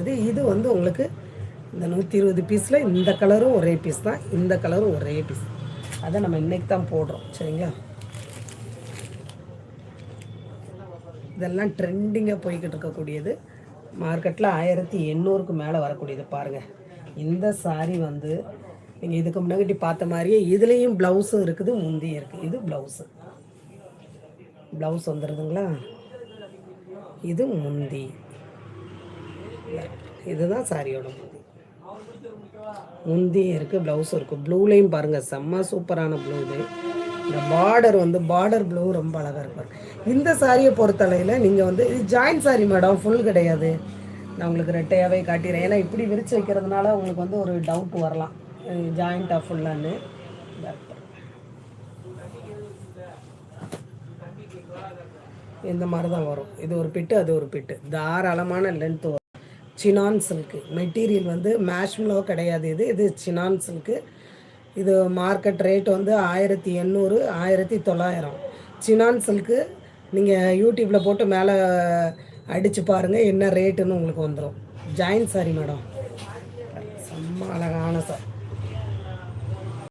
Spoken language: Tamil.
வந்து இது வந்து உங்களுக்கு இந்த 120 பீஸில் இந்த கலரும் ஒரே பீஸ் தான், இந்த கலரும் ஒரே பீஸ். அதை நம்ம இன்றைக்கி தான் போடுறோம். சரிங்களா? இதெல்லாம் ட்ரெண்டிங்காக போய்கிட்டு இருக்கக்கூடியது. மார்க்கெட்டில் 1800க்கு மேலே வரக்கூடியது. பாருங்கள், இந்த சாரீ வந்து நீங்கள் இதுக்கு முன்னாடி பார்த்த மாதிரியே இதுலேயும் ப்ளவுஸும் இருக்குது, முந்தியும் இருக்குது. இது ப்ளவுஸ் வந்துடுதுங்களா, இது முந்தி, இதுதான் சாரியோட முந்தியும் இருக்குது, ப்ளவுஸும் இருக்குது. ப்ளூலேயும் பாருங்கள், செம்ம சூப்பரான ப்ளூ. இது இந்த பார்டர் வந்து பார்டர் ப்ளூ ரொம்ப அழகாக இருப்பார். இந்த சாரியை பொறுத்தளவில் நீங்கள் வந்து இது ஜாயின்ட் சாரி மேடம், ஃபுல் கிடையாது. நான் உங்களுக்கு ரெட்டையாகவே காட்டிடுறேன். ஏன்னா இப்படி விரித்து வைக்கிறதுனால உங்களுக்கு வந்து ஒரு டவுட் வரலாம், ஜாயிண்ட்டாக ஃபுல்லான்னு. இந்த மாதிரி தான் வரும். இது ஒரு பிட்டு, அது ஒரு பிட்டு, தாராளமான லென்த்து வரும். சினான் சில்க்கு மெட்டீரியல் வந்து மேஷ்மலோ கிடையாது. இது சினான் சில்க்கு. இது மார்க்கெட் ரேட் வந்து 1800 1900. சினான் சில்க்கு நீங்கள் யூடியூப்பில் போட்டு மேலே அடித்து பாருங்கள் என்ன ரேட்டுன்னு உங்களுக்கு வந்துடும். ஜாயின்ட் சாரி மேடம், செம்ம அழகான சார்.